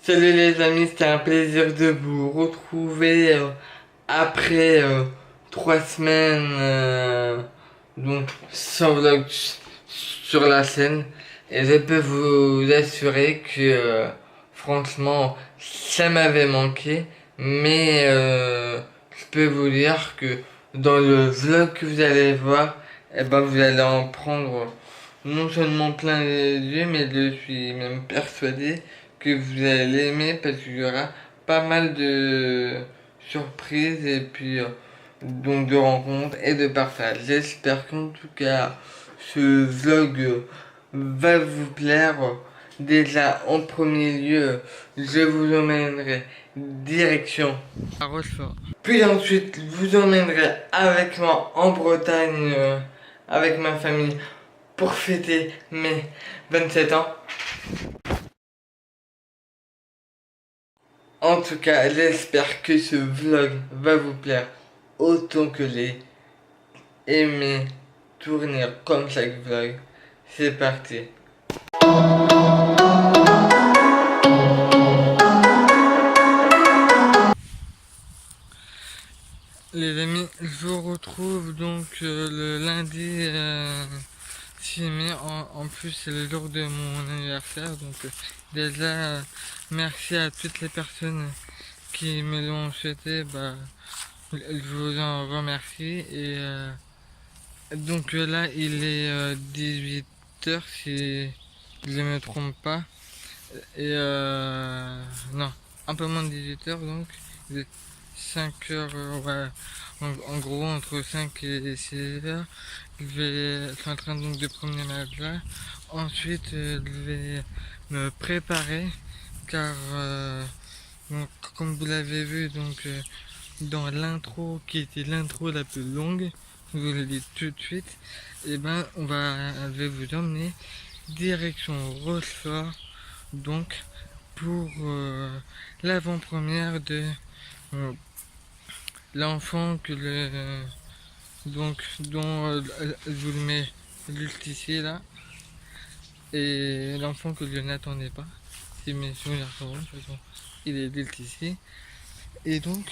Salut les amis, c'était un plaisir de vous retrouver après 3 semaines donc sans vlog sur la chaîne et je peux vous assurer que franchement ça m'avait manqué mais je peux vous dire que dans le vlog que vous allez voir vous allez en prendre non seulement plein les yeux mais je suis même persuadé que vous allez l'aimer parce qu'il y aura pas mal de surprises et puis donc de rencontres et de partage. J'espère qu'en tout cas ce vlog va vous plaire. Déjà en premier lieu, je vous emmènerai direction à Rochefort. Puis ensuite, je vous emmènerai avec moi en Bretagne avec ma famille pour fêter mes 27 ans. En tout cas, j'espère que ce vlog va vous plaire autant que j'ai aimé tourner comme chaque vlog. C'est parti. Les amis, je vous retrouve donc le lundi 6 mai. En plus, c'est le jour de mon anniversaire. Donc déjà, merci à toutes les personnes qui me l'ont souhaité. Je vous en remercie. Et donc là, il est 18 h si je ne me trompe pas. Et non, un peu moins de 18 h donc. Il est 5 h, ouais. En gros, entre 5 et 6 heures, je suis en train donc de promener ma là. Ensuite, je vais me préparer car, donc, comme vous l'avez vu, donc dans l'intro qui était l'intro la plus longue, je vous le dis tout de suite, et je vais vous emmener direction Rochefort, donc pour l'avant-première de euh, l'enfant que le donc dont je vous le mets juste ici là, et l'enfant que je n'attendais pas, si mes souvenirs sont bons, de toute façon il est juste ici, et donc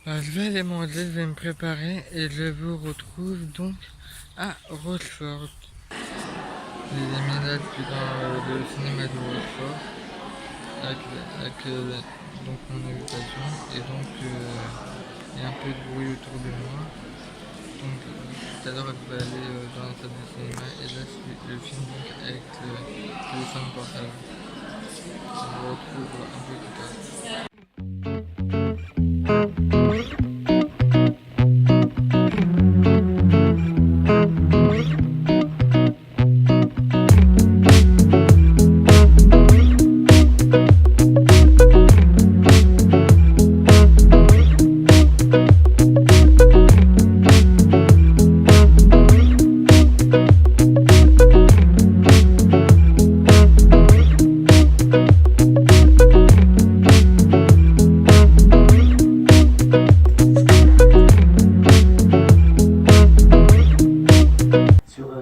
je vais aller manger, je vais me préparer et je vous retrouve donc à Rochefort. Les amis, là je suis dans le cinéma de Rochefort avec donc mon invitation, et donc il y a un peu de bruit autour de moi. Donc tout à l'heure je vais aller dans la salle de cinéma et là je filme donc avec le téléphone portable. Je vous retrouve un peu plus tard.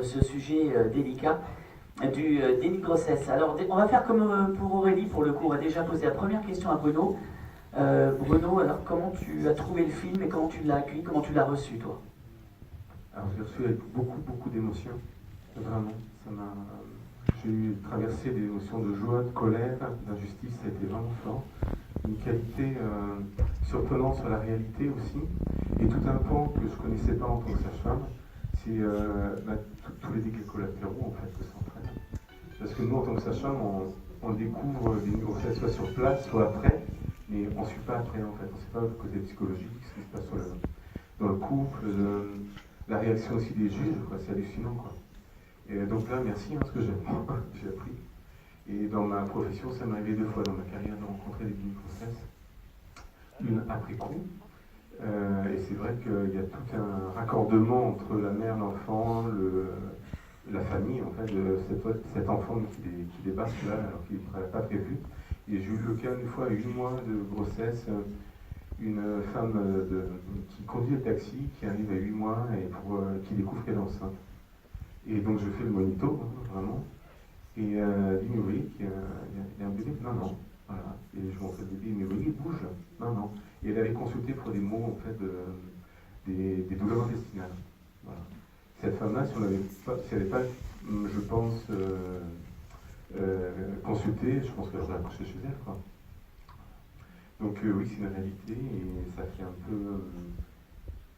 Ce sujet délicat du déni de grossesse. Alors, on va faire comme pour Aurélie, pour le coup, on va déjà poser la première question à Bruno. Bruno, alors comment tu as trouvé le film et comment tu l'as accueilli, comment tu l'as reçu, toi? Alors, je l'ai reçu avec beaucoup d'émotions, vraiment. J'ai traversé des émotions de joie, de colère, d'injustice, ça a été vraiment fort. Une qualité surprenante sur la réalité aussi, et tout un pan que je ne connaissais pas en tant que sage-femme, c'est tous les dégâts collatéraux en fait que ça entraîne. Parce que nous, en tant que sage-femme, on découvre des grossesses soit sur place, soit après, mais on ne suit pas après en fait. On ne sait pas le côté psychologique, ce qui se passe dans le couple, la réaction aussi des juges, c'est hallucinant quoi. Et donc là, merci, parce que j'ai appris. Et dans ma profession, ça m'est arrivé 2 fois dans ma carrière de rencontrer des grossesses. Une après coup. Et c'est vrai qu'il y a tout un raccordement entre la mère, l'enfant, la famille, en fait, de cet enfant qui débarque là, alors qu'il n'avait pas prévu. Et j'ai eu le cas une fois, à 8 mois de grossesse, une femme qui conduit le taxi, qui arrive à 8 mois et qui découvre qu'elle est enceinte. Et donc je fais le monito, vraiment. Et dit, mais vous voyez qu'il y a un bébé? Non, non. Voilà. Et je montrais le bébé, mais vous voyez, il bouge? Non, non. Et elle avait consulté pour des mots, en fait, des douleurs intestinales. Voilà. Cette femme-là, si elle n'avait pas, je pense, consulté, je pense qu'elle aurait accouché chez elle, quoi. Donc oui, c'est une réalité et ça fait un peu,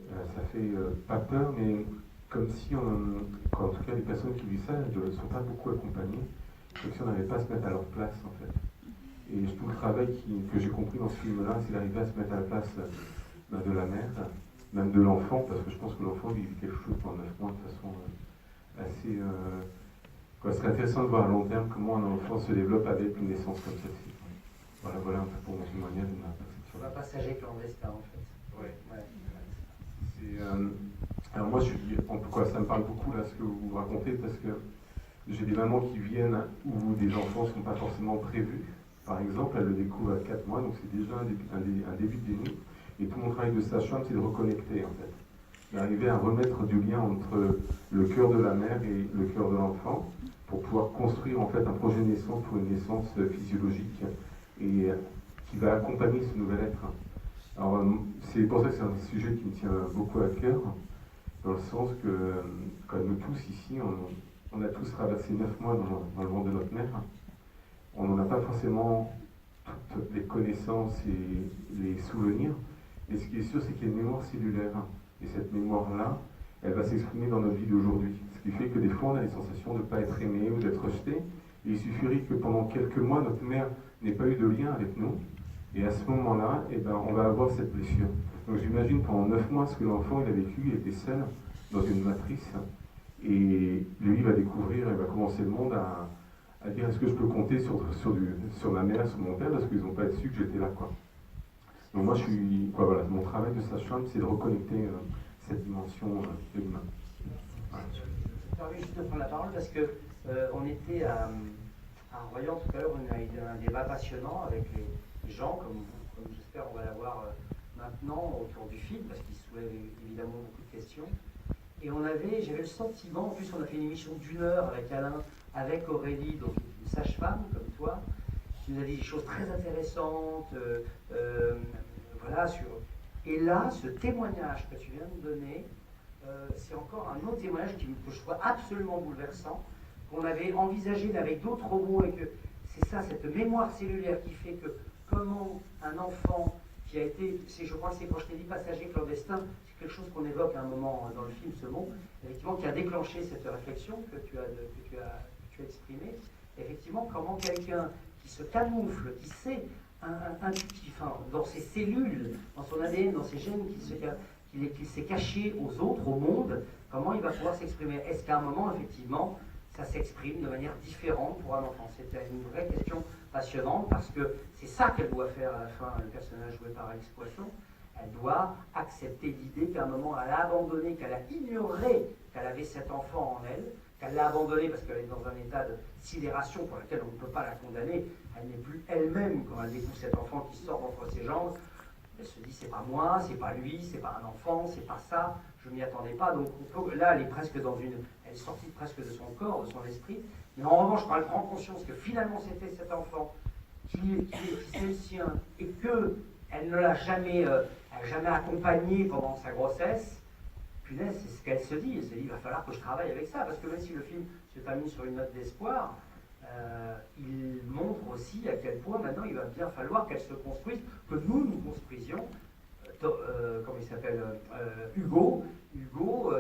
ça fait pas peur, mais comme si, en tout cas les personnes qui vivent ça, elles ne sont pas beaucoup accompagnées, comme si on n'arrivait pas à se mettre à leur place en fait. Et tout le travail que j'ai compris dans ce film-là, c'est d'arriver à se mettre à la place de la mère, même de l'enfant, parce que je pense que l'enfant vit quelque chose pendant 9 mois de façon assez... ce serait intéressant de voir à long terme comment un enfant se développe avec une naissance comme celle-ci. Voilà, voilà un peu pour mon témoignage de ma perception. Un passager clandestin en fait. Ouais. Alors moi, en tout cas, ça me parle beaucoup là ce que vous racontez parce que j'ai des mamans qui viennent où des enfants ne sont pas forcément prévus. Par exemple, elles le découvrent à 4 mois, donc c'est déjà un début de déni. Et tout mon travail de sage-femme, c'est de reconnecter en fait. D'arriver à remettre du lien entre le cœur de la mère et le cœur de l'enfant pour pouvoir construire en fait un projet de naissance pour une naissance physiologique et qui va accompagner ce nouvel être. Alors, c'est pour ça que c'est un sujet qui me tient beaucoup à cœur, dans le sens que, comme nous tous ici, on a tous traversé 9 mois dans le ventre de notre mère. On n'en a pas forcément toutes les connaissances et les souvenirs, mais ce qui est sûr, c'est qu'il y a une mémoire cellulaire. Et cette mémoire-là, elle va s'exprimer dans notre vie d'aujourd'hui. Ce qui fait que des fois, on a les sensations de ne pas être aimé ou d'être rejeté. Et il suffirait que pendant quelques mois, notre mère n'ait pas eu de lien avec nous. Et à ce moment-là, eh ben, on va avoir cette blessure. Donc j'imagine pendant 9 mois ce que l'enfant il a vécu, il était seul dans une matrice. Et lui il va découvrir, il va commencer le monde à dire est-ce que je peux compter sur ma mère, sur mon père, parce qu'ils n'ont pas su que j'étais là. Quoi. Donc moi voilà, mon travail de sage-femme, c'est de reconnecter cette dimension de l'humain. Voilà. Je me permets juste de prendre la parole parce que on était à Royan tout à l'heure, on a eu un débat passionnant avec les gens, comme j'espère on va l'avoir maintenant autour du film, parce qu'il soulève évidemment beaucoup de questions. Et j'avais le sentiment, en plus on a fait une émission d'1 heure avec Alain, avec Aurélie, donc une sage-femme comme toi, qui nous a dit des choses très intéressantes, voilà, Et là, ce témoignage que tu viens de donner, c'est encore un autre témoignage que je trouve absolument bouleversant, qu'on avait envisagé mais avec d'autres mots, et que c'est ça, cette mémoire cellulaire qui fait que comment un enfant qui a été, je crois que c'est quand je t'ai dit passager clandestin, c'est quelque chose qu'on évoque à un moment dans le film, ce mot, effectivement, qui a déclenché cette réflexion que tu as exprimée. Effectivement, comment quelqu'un qui se camoufle, qui sait dans ses cellules, dans son ADN, dans ses gènes, qui s'est caché aux autres, au monde, comment il va pouvoir s'exprimer? Est-ce qu'à un moment, effectivement, ça s'exprime de manière différente pour un enfant? C'était une vraie question passionnante parce que c'est ça qu'elle doit faire à la fin, le personnage joué par Alex Poisson. Elle doit accepter l'idée qu'à un moment, elle a abandonné, qu'elle a ignoré qu'elle avait cet enfant en elle, qu'elle l'a abandonné parce qu'elle est dans un état de sidération pour lequel on ne peut pas la condamner. Elle n'est plus elle-même quand elle découvre cet enfant qui sort d'entre ses jambes. Elle se dit c'est pas moi, c'est pas lui, c'est pas un enfant, c'est pas ça, je m'y attendais pas. Donc là, elle est presque elle est sortie presque de son corps, de son esprit. Mais en revanche, quand elle prend conscience que finalement c'était cet enfant qui c'est le sien et qu'elle ne l'a jamais accompagné pendant sa grossesse, punaise, c'est ce qu'elle se dit. Elle se dit il va falloir que je travaille avec ça, parce que même si le film se termine sur une note d'espoir, il montre aussi à quel point maintenant il va bien falloir qu'elle se construise, que nous construisions, comment il s'appelle, Hugo,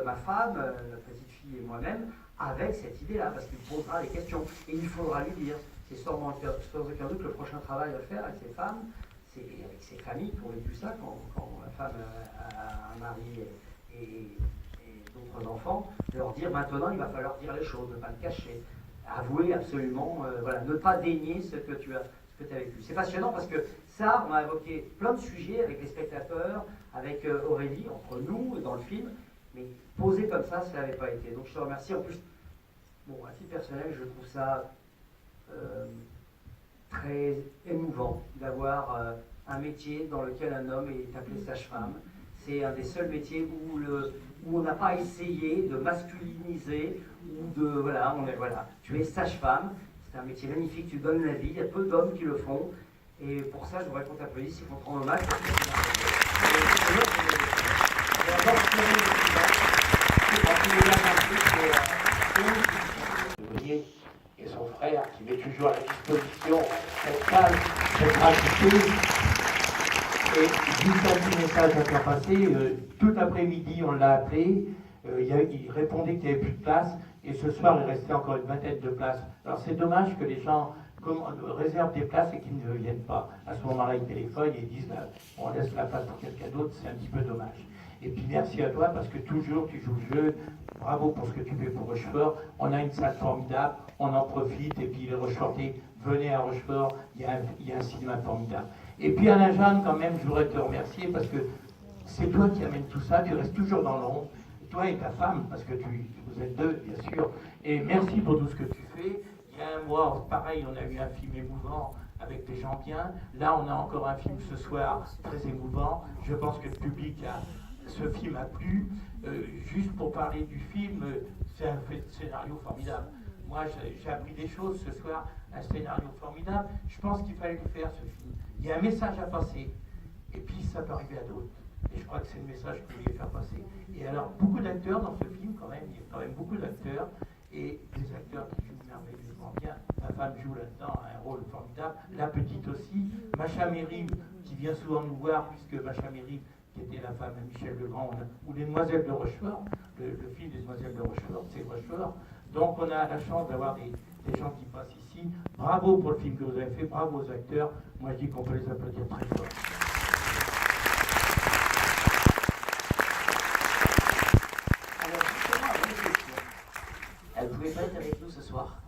ma femme, notre petite fille et moi-même, avec cette idée-là, parce qu'il posera les questions, et il faudra lui dire. C'est sans aucun doute le prochain travail à faire avec ces femmes, c'est avec ces familles qui ont vécu ça, quand la femme a un mari et d'autres enfants, leur dire maintenant il va falloir dire les choses, ne pas le cacher. Avouer absolument, ne pas dénier ce que tu as vécu. C'est passionnant parce que ça, on a évoqué plein de sujets avec les spectateurs, avec Aurélie, entre nous, dans le film, mais posé comme ça n'avait pas été. Donc je te remercie. En plus, à titre personnel, je trouve ça très émouvant d'avoir un métier dans lequel un homme est appelé sage-femme. c'est un des seuls métiers où on n'a pas essayé de masculiniser ou de voilà, Tu es sage-femme, c'est un métier magnifique, tu donnes la vie, il y a peu d'hommes qui le font. Et pour ça, je voudrais qu'on t'applaudisse et qu'on te rende hommage. Et son frère qui met toujours à la disposition cette salle, cette gratitude. Et juste un petit message à faire passer. Tout l'après-midi, on l'a appelé. Il répondait qu'il n'y avait plus de place. Et ce soir, il restait encore une vingtaine de places. Alors c'est dommage que les gens réservent des places et qu'ils ne viennent pas. À ce moment-là, ils téléphonent et ils disent on laisse la place pour quelqu'un d'autre. C'est un petit peu dommage. Et puis merci à toi parce que toujours tu joues le jeu. Bravo pour ce que tu fais pour Rochefort. On a une salle formidable, on en profite. Et puis les Rochefortais, venez à Rochefort, il y a un cinéma formidable. Et puis Alain Jeanne, quand même, je voudrais te remercier parce que c'est toi qui amènes tout ça. Tu restes toujours dans l'ombre. Toi et ta femme, parce que vous êtes deux, bien sûr. Et merci pour tout ce que tu fais. Il y a un mois, pareil, on a eu un film émouvant avec des gens bien. Là, on a encore un film ce soir très émouvant. Je pense que le public ce film a plu. Juste pour parler du film, c'est un scénario formidable. Moi, j'ai appris des choses ce soir, un scénario formidable. Je pense qu'il fallait le faire, ce film. Il y a un message à passer. Et puis, ça peut arriver à d'autres. Et je crois que c'est le message que vous voulez faire passer. Et alors, beaucoup d'acteurs dans ce film, quand même. Il y a quand même beaucoup d'acteurs. Et des acteurs qui jouent merveilleusement bien. Ma femme joue là-dedans un rôle formidable. La petite aussi. Macha Merrill, qui vient souvent nous voir, puisque Macha Merrill, qui était la femme de Michel Legrand, ou les Demoiselles de Rochefort, le film des Demoiselles de Rochefort, c'est Rochefort. Donc on a la chance d'avoir des gens qui passent ici. Bravo pour le film que vous avez fait, bravo aux acteurs. Moi je dis qu'on peut les applaudir très fort. Alors justement, une question. Elle ne pouvait pas être avec nous ce soir.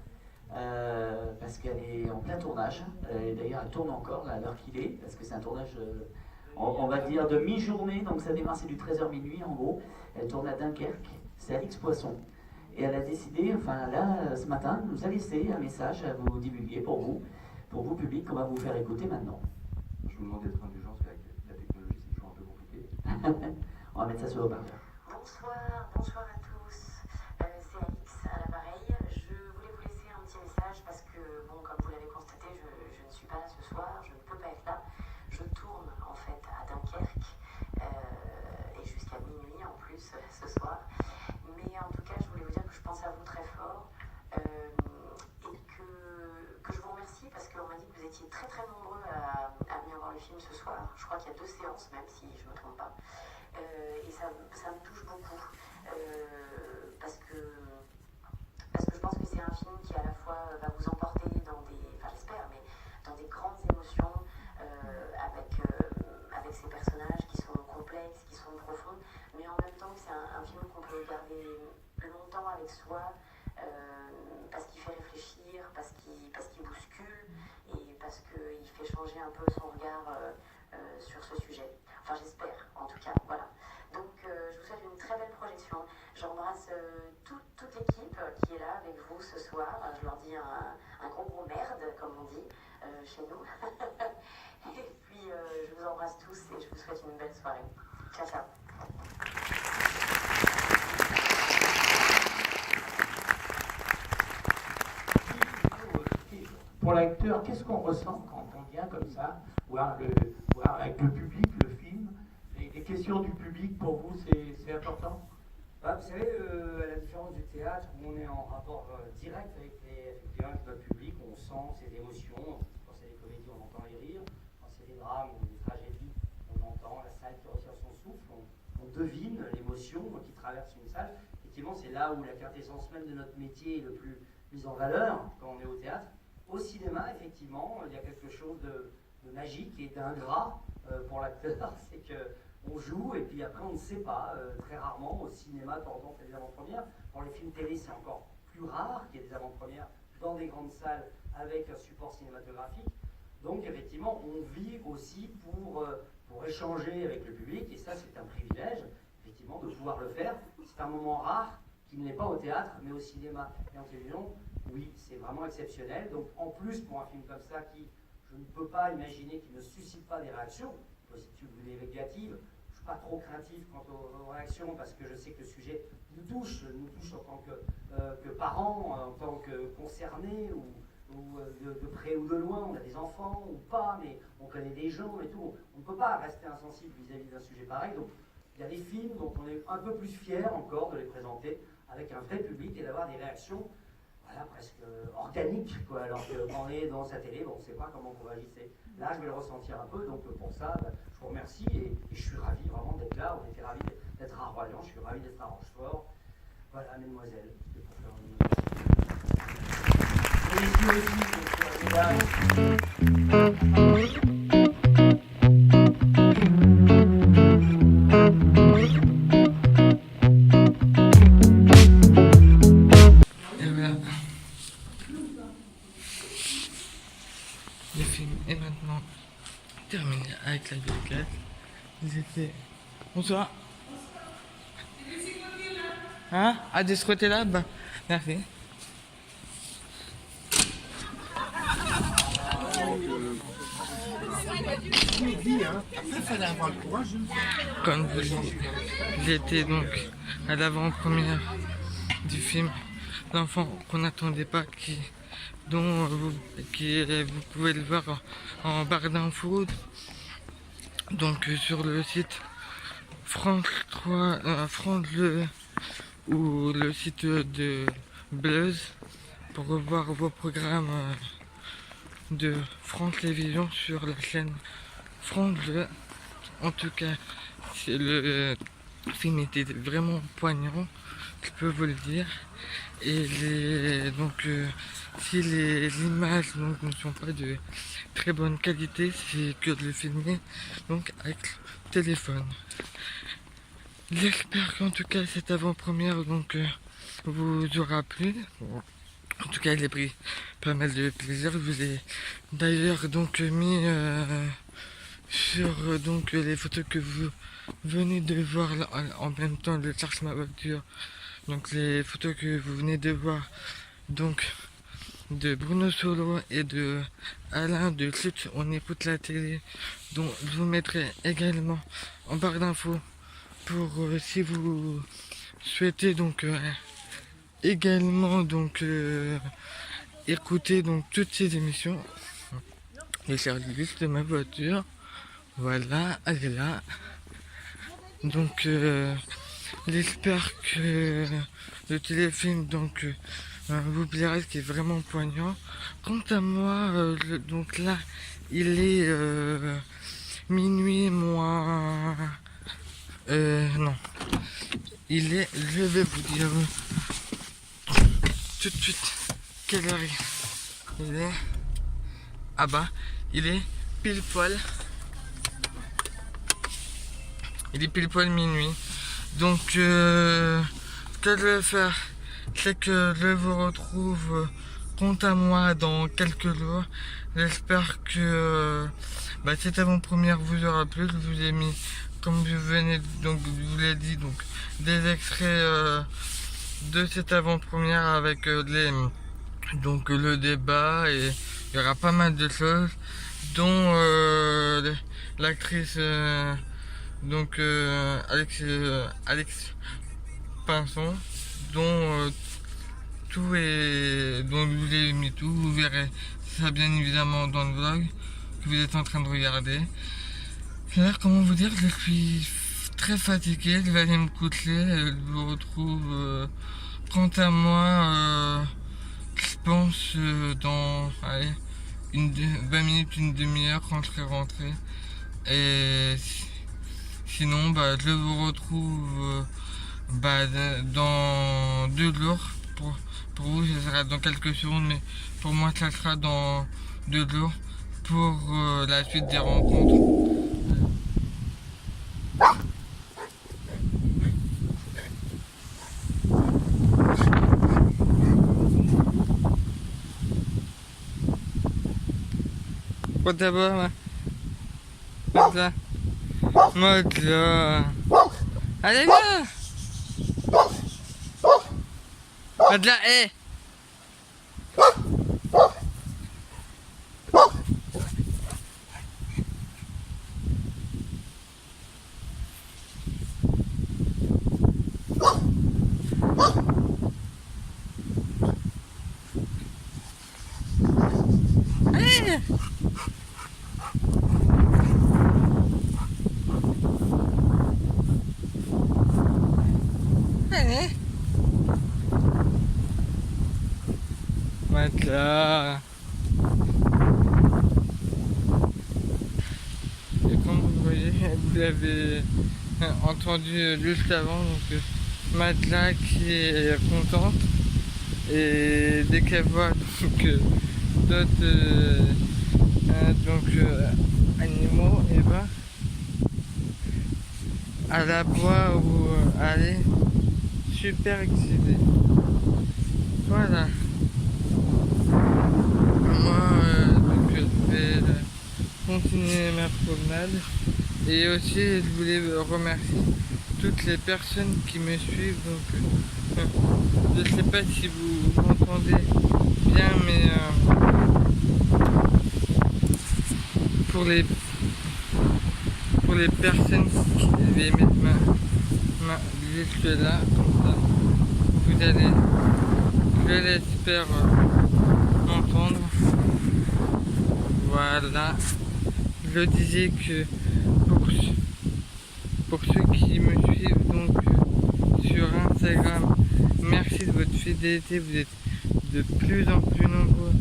Parce qu'elle est en plein tournage. Et d'ailleurs, elle tourne encore là, à l'heure qu'il est, parce que c'est un tournage, on va dire, de mi-journée. Donc ça démarre, c'est du 13h minuit en gros. Elle tourne à Dunkerque, c'est Alix Poisson. Et elle a décidé, enfin là, ce matin, nous a laissé un message à vous divulguer pour vous public, qu'on va vous faire écouter maintenant. Je vous demande d'être indulgent parce qu'avec la technologie, c'est toujours un peu compliqué. On va mettre ça sur le haut-parleur. Bonsoir à tous. C'est Alix à l'appareil. Je voulais vous laisser un petit message parce que, bon, comme vous l'avez constaté, je ne suis pas là ce soir, je ne peux pas être là. Je tourne en fait à Dunkerque et jusqu'à minuit en plus ce soir. Mais en tout cas, je voulais vous dire que je pense à vous très fort et que je vous remercie parce qu'on m'a dit que vous étiez très très nombreux à venir voir le film ce soir. Je crois qu'il y a 2 séances même si je ne me trompe pas. Et ça me touche beaucoup parce que je pense que c'est un film qui à la fois va vous emporter dans des, enfin j'espère, mais dans des grandes émotions avec ces personnages qui sont complexes, qui sont profonds, mais en même temps que c'est un film qu'on peut garder longtemps avec soi parce qu'il fait réfléchir, parce qu'il bouscule et parce qu'il fait changer un peu son regard sur ce sujet. Enfin j'espère en tout cas, voilà. Donc je vous souhaite une très belle projection. J'embrasse toute l'équipe qui est là avec vous ce soir. Je leur dis un gros merde, comme on dit chez nous. Et puis je vous embrasse tous et je vous souhaite une belle soirée. Ciao, ciao. Pour l'acteur, qu'est-ce qu'on ressent quand on vient comme ça, voir avec le public, le film? Les questions du public, pour vous, c'est important? Vous savez, à la différence du théâtre, où on est en rapport direct avec notre public, on sent ses émotions. Quand c'est des comédies, on entend les rires. Quand c'est des drames ou des tragédies, on entend la salle qui retire son souffle. On devine l'émotion qui traverse une salle. Effectivement, c'est là où la quintessence même de notre métier est le plus mise en valeur quand on est au théâtre. Au cinéma, effectivement, il y a quelque chose de magique et d'ingrat pour l'acteur. C'est qu'on joue et puis après on ne sait pas. Très rarement, au cinéma, de temps en temps, on fait des avant-premières. Pour les films télé, c'est encore plus rare qu'il y ait des avant-premières dans des grandes salles avec un support cinématographique. Donc, effectivement, on vit aussi pour échanger avec le public et ça, c'est un privilège, effectivement, de pouvoir le faire. C'est un moment rare qui ne l'est pas au théâtre, mais au cinéma et en télévision. Oui, c'est vraiment exceptionnel. Donc, en plus, pour un film comme ça, qui, je ne peux pas imaginer qu'il ne suscite pas des réactions positives ou négatives, je pas trop craintif quant aux réactions parce que je sais que le sujet nous touche en tant que parents, en tant que concernés ou de près ou de loin. On a des enfants ou pas, mais on connaît des gens et tout. On ne peut pas rester insensible vis-à-vis d'un sujet pareil. Donc il y a des films dont on est un peu plus fiers encore de les présenter avec un vrai public et d'avoir des réactions presque organiques, quoi. Alors que quand on est dans sa télé, on ne sait pas comment on réagissait. Là, je vais le ressentir un peu, donc pour ça, je vous remercie et je suis ravi vraiment d'être là. On était ravis d'être à Royan, je suis ravi d'être à Rochefort. Voilà, mesdemoiselles, c'était pour faire une... Et ici aussi, mesdames. Et voilà. Le film est maintenant terminé avec la dédicace. Ils étaient... Bonsoir. Hein? Ah, de ce côté-là? Bah, merci. Comme vous dites, j'étais donc à l'avant-première du film L'enfant qu'on n'attendait pas, dont vous pouvez le voir en barre d'infos, donc sur le site France 3, France 2 ou le site de Bleuze pour revoir vos programmes de France Télévisions sur la chaîne France 2. En tout cas, le film était vraiment poignant, je peux vous le dire. Et si les images donc, ne sont pas de très bonne qualité, c'est que de le filmer donc avec le téléphone. J'espère qu'en tout cas cette avant-première vous aura plu. En tout cas, j'ai pris pas mal de plaisir. Je vous ai d'ailleurs donc mis sur les photos que vous venez de voir là, en même temps de Cherche ma voiture. Donc les photos que vous venez de voir donc de Bruno Solo et de Alain de Chute On écoute la télé, dont je vous mettrai également en barre d'infos pour si vous souhaitez donc également écouter donc toutes ces émissions. Le service de ma voiture, voilà, elle est là. Donc j'espère que le téléfilm vous plaira, ce qui est vraiment poignant. Quant à moi, donc là, il est minuit moins... non. Il est... Je vais vous dire tout de suite quelle heure il est. Ah bah, il est pile poil. Il est pile poil minuit. Donc, ce que je vais faire, c'est que je vous retrouve quant à moi dans quelques jours. J'espère que cette avant-première vous aura plu. Je vous ai mis, comme je venais donc je vous l'ai dit, donc des extraits de cette avant-première avec le débat, et il y aura pas mal de choses, dont l'actrice Alex Pinson, dont tout est, dont je vous ai mis tout, vous verrez ça bien évidemment dans le vlog que vous êtes en train de regarder. Alors, comment vous dire, je suis très fatigué, je vais aller me coucher, je vous retrouve quant à moi, je pense dans 20 minutes, une demi-heure quand je serai rentré. Et sinon, je vous retrouve dans 2 jours. Pour vous, ce sera dans quelques secondes, mais pour moi, ça sera dans 2 jours pour la suite des rencontres. Quoi d'abord, là? Mode là. Allez là. Mode là, hé. matelas. Et comme vous le voyez, vous l'avez entendu juste avant, donc matelas qui est contente. Et dès qu'elle voit donc, d'autres animaux, et ben elle aboie ou elle est super excitée. Voilà. Moi, donc, je vais continuer ma promenade. Et aussi, je voulais remercier toutes les personnes qui me suivent. Donc, je sais pas si vous m'entendez bien, mais pour les personnes qui je vais mettre ma juste là, comme ça, vous allez, je l'espère, m'entendre. Voilà. Je disais que pour ceux qui me suivent donc sur Instagram, merci de votre fidélité. Vous êtes de plus en plus nombreux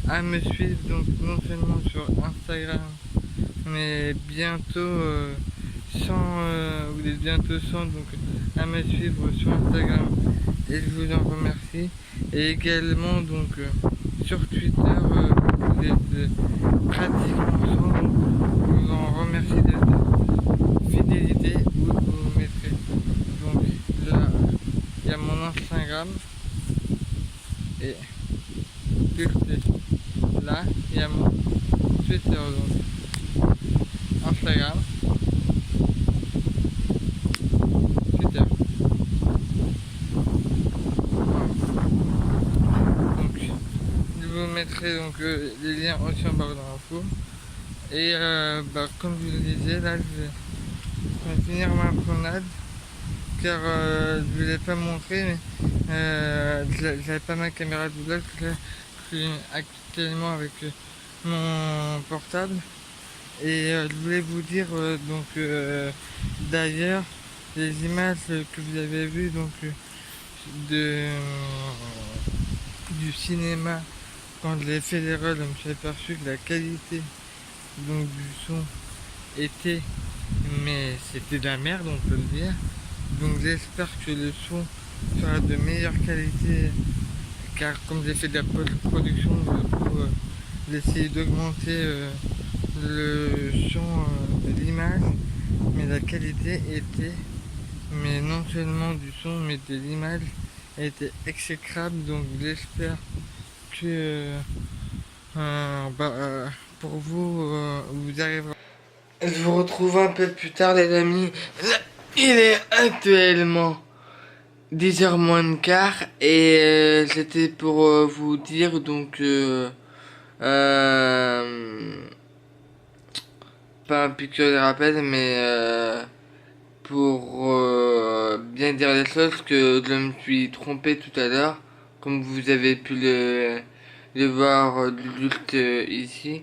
à me suivre, donc non seulement sur Instagram, mais bientôt 100, vous êtes bientôt 100 donc à me suivre sur Instagram, et je vous en remercie. Et également donc sur Twitter, vous êtes pratiquement 100, donc je vous en remercie de votre fidélité. Vous mettrez donc là, il y a mon Instagram, et juste là il y a mon Twitter, donc Instagram, Twitter. Donc je vous mettrai donc les liens aussi en barre d'infos. Et comme je vous le disais, là je vais finir ma promenade, car je ne l'ai pas montré, mais j'avais pas ma caméra de vlog. Là, je suis actuellement avec mon portable, et je voulais vous dire d'ailleurs les images que vous avez vues donc de du cinéma. Quand je l'ai fait les rôles, je me suis aperçu que la qualité donc du son était, mais c'était de la merde, on peut le dire. Donc j'espère que le son sera de meilleure qualité, car comme j'ai fait de la post-production, du coup j'ai essayé d'augmenter le son de l'image, mais la qualité était, mais non seulement du son, mais de l'image était exécrable. Donc j'espère que pour vous, vous arriverez. Je vous retrouve un peu plus tard, les amis. Là, il est actuellement 10h moins le quart, et c'était pour vous dire donc pas un piqûre de rappel, mais pour bien dire les choses, que je me suis trompé tout à l'heure, comme vous avez pu le voir juste ici.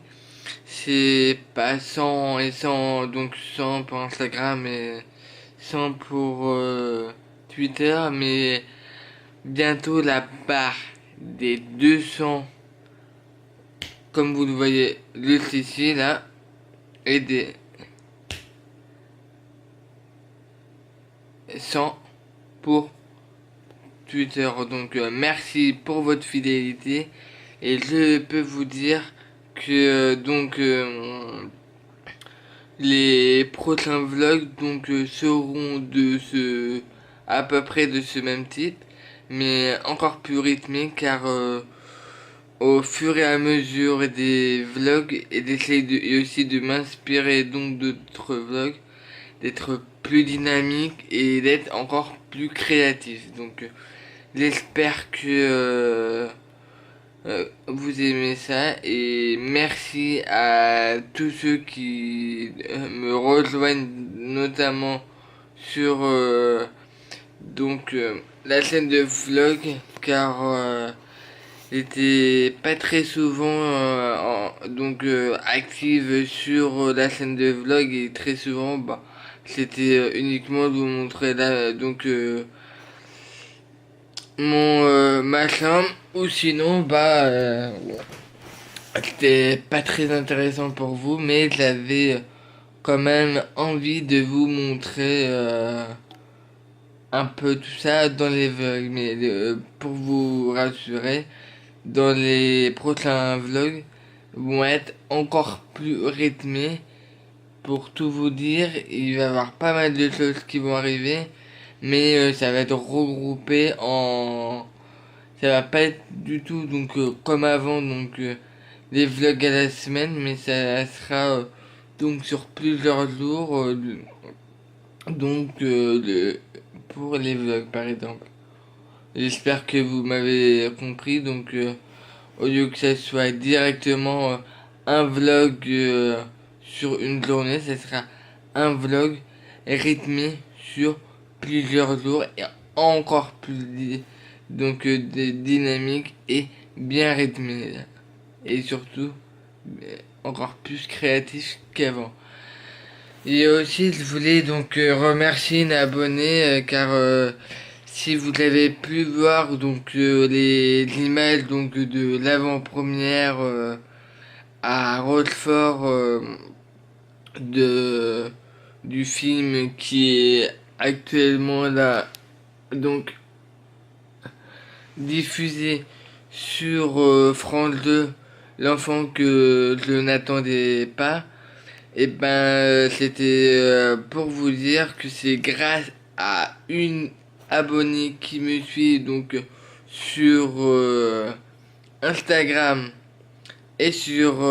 C'est pas 100 et 100, donc 100 pour Instagram et 100 pour Twitter, mais bientôt la barre des 200, comme vous le voyez juste ici, là, et des 100 pour Twitter. Donc merci pour votre fidélité, et je peux vous dire que les prochains vlogs donc seront à peu près de ce même type, mais encore plus rythmés, car au fur et à mesure des vlogs, et et aussi de m'inspirer donc d'autres vlogs, d'être plus dynamique et d'être encore plus créatif. Donc j'espère que vous aimez ça, et merci à tous ceux qui me rejoignent, notamment sur la chaîne de vlog, car j'étais pas très souvent active sur la chaîne de vlog, et très souvent c'était uniquement de vous montrer là ma chambre, ou sinon c'était pas très intéressant pour vous, mais j'avais quand même envie de vous montrer un peu tout ça dans les vlogs. Mais pour vous rassurer, dans les prochains vlogs vont être encore plus rythmés. Pour tout vous dire, il va y avoir pas mal de choses qui vont arriver, mais ça va être regroupé en... Ça va pas être du tout donc comme avant, donc les vlogs à la semaine, mais ça sera donc sur plusieurs jours, pour les vlogs par exemple. J'espère que vous m'avez compris, donc au lieu que ça soit directement un vlog sur une journée, ce sera un vlog rythmé sur plusieurs jours et encore plus dynamique et bien rythmé, et surtout encore plus créatif qu'avant. Et aussi je voulais donc remercier une abonnée car si vous avez pu voir donc les images donc de l'avant-première à Rochefort du film qui est actuellement là donc diffusé sur France 2, l'enfant que je n'attendais pas, et c'était pour vous dire que c'est grâce à une abonnée qui me suit donc sur Instagram et sur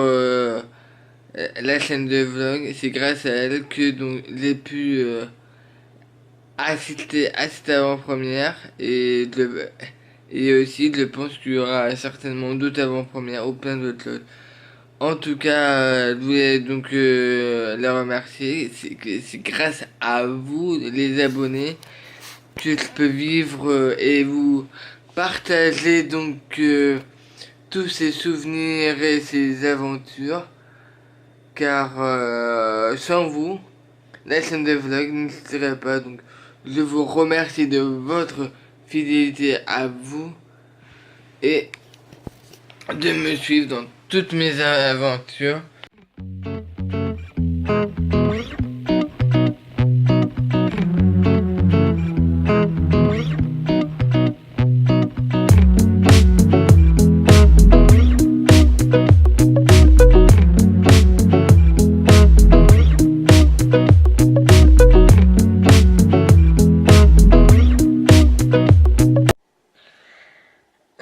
la chaîne de vlog. C'est grâce à elle que donc j'ai pu assister à cette avant-première, et aussi je pense qu'il y aura certainement d'autres avant-premières ou plein d'autres choses. En tout cas, je voulais donc la remercier. C'est grâce à vous, les abonnés, que je peux vivre et vous partager donc tous ces souvenirs et ces aventures. Car sans vous, la chaîne de vlog n'existerait pas. Donc je vous remercie de votre fidélité à vous et de me suivre dans toutes mes aventures.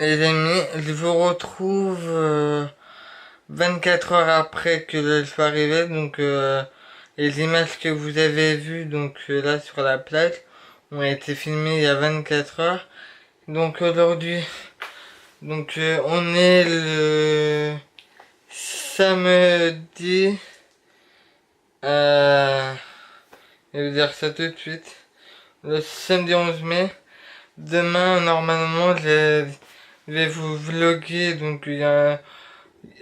Les amis, je vous retrouve 24 heures après que je sois arrivé. Donc les images que vous avez vues donc là sur la plage ont été filmées il y a 24 heures. Donc aujourd'hui, donc on est le samedi, je vais vous dire ça tout de suite, le samedi 11 mai. Demain normalement je vais vous vlogger, donc il y a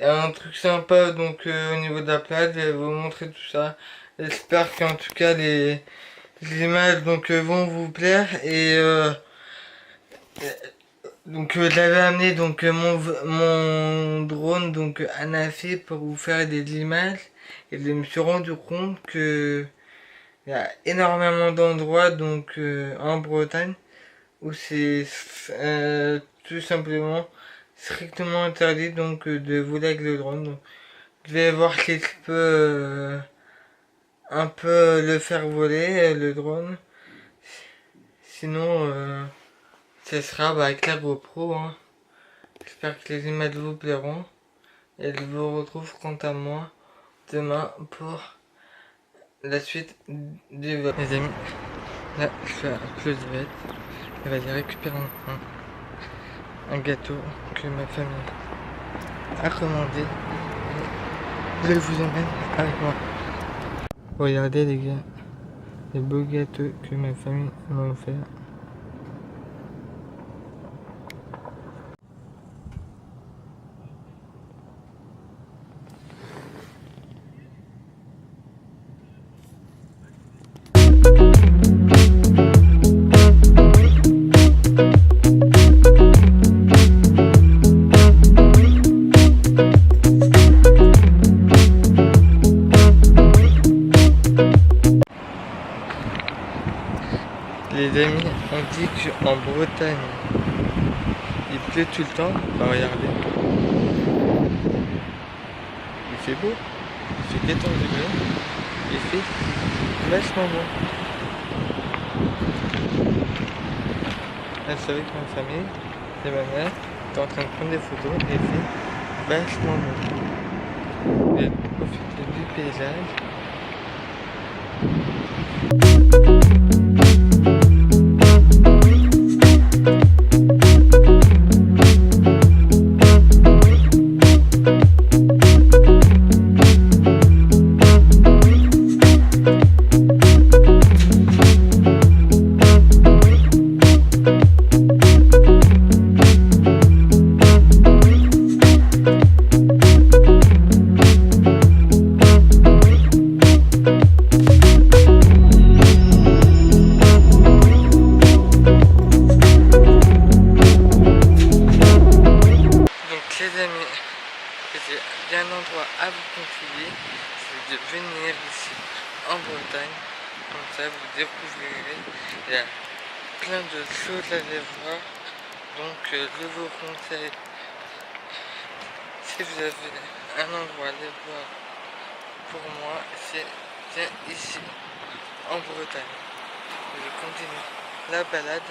un truc sympa donc au niveau de la plage. Je vais vous montrer tout ça. J'espère qu'en tout cas les images donc vont vous plaire. Et donc j'avais amené donc mon drone donc Anafi pour vous faire des images, et je me suis rendu compte que il y a énormément d'endroits donc en Bretagne où c'est tout simplement strictement interdit donc de voler avec le drone. Donc, je vais voir si je peux un peu le faire voler le drone. Sinon ce sera avec la GoPro, hein. J'espère que les images vous plairont, et je vous retrouve quant à moi demain pour la suite du vlog. Les amis, là je suis à Closevette. Elle va aller récupérer un gâteau que ma famille a commandé. Je vous emmène avec moi. Regardez les gars, les beaux gâteaux que ma famille m'a offert. Les amis, on dit qu'en Bretagne, il pleut tout le temps. Bah, regardez. Il fait beau. Il fait 14 degrés. Il fait vachement beau. Là, c'est avec ma famille et ma mère est en train de prendre des photos et il fait vachement beau. Et profiter du paysage. Il y a un endroit à vous conseiller, c'est de venir ici en Bretagne, comme ça vous découvrirez, il y a plein de choses à aller voir, donc je vous conseille, si vous avez un endroit à aller voir, pour moi c'est bien ici en Bretagne. Je continue la balade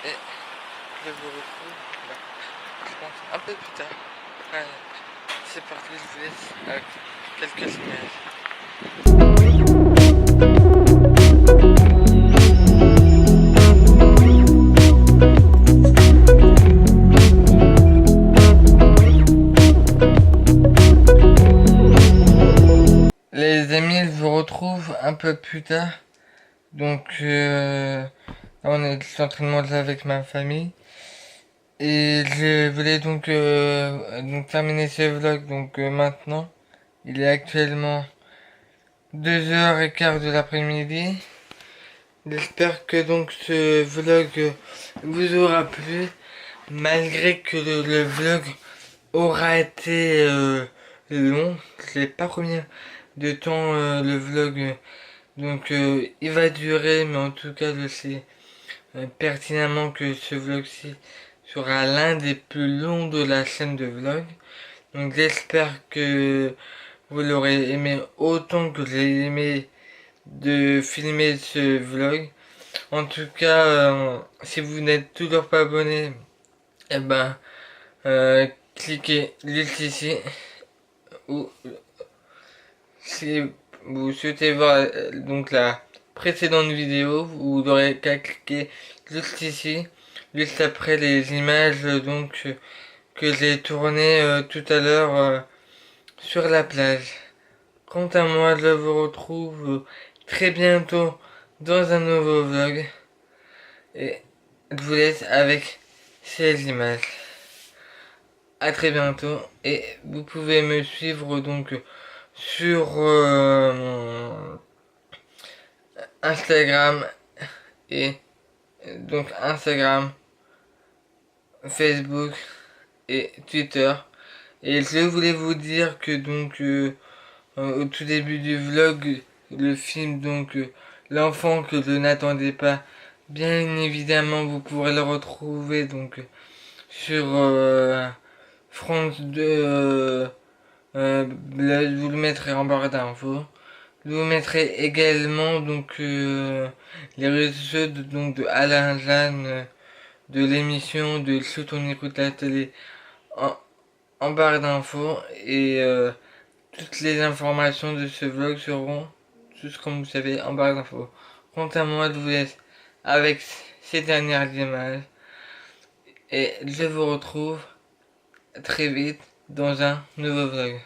et je vous retrouve là, je pense un peu plus tard. Allez, c'est parti, je vous laisse avec quelques images. Les amis, je vous retrouve un peu plus tard. Donc, là, on est en train de manger avec ma famille. Et je voulais donc terminer ce vlog maintenant. Il est actuellement 2h15 de l'après-midi. J'espère que donc ce vlog vous aura plu. Malgré que le vlog aura été long. Je n'ai pas combien de temps le vlog. Donc il va durer, mais en tout cas je sais pertinemment que ce vlog-ci sera l'un des plus longs de la chaîne de vlog. Donc j'espère que vous l'aurez aimé autant que j'ai aimé de filmer ce vlog. En tout cas, si vous n'êtes toujours pas abonné, eh ben cliquez juste ici. Ou si vous souhaitez voir donc la précédente vidéo, vous n'aurez qu'à cliquer juste ici. Juste après les images que j'ai tournées tout à l'heure sur la plage. Quant à moi, je vous retrouve très bientôt dans un nouveau vlog. Et je vous laisse avec ces images. À très bientôt. Et vous pouvez me suivre donc sur Instagram et donc Instagram, Facebook et Twitter. Et je voulais vous dire que donc au tout début du vlog, le film l'enfant que je n'attendais pas, bien évidemment vous pourrez le retrouver donc sur France 2. Là, je vous le mettrai en barre d'infos. Je vous mettrai également les réseaux de Alain Jeanne, de l'émission de Shoot on écoute la télé en barre d'infos, et toutes les informations de ce vlog seront tous, comme vous savez, en barre d'infos. Quant à moi, je vous laisse avec ces dernières images et je vous retrouve très vite dans un nouveau vlog.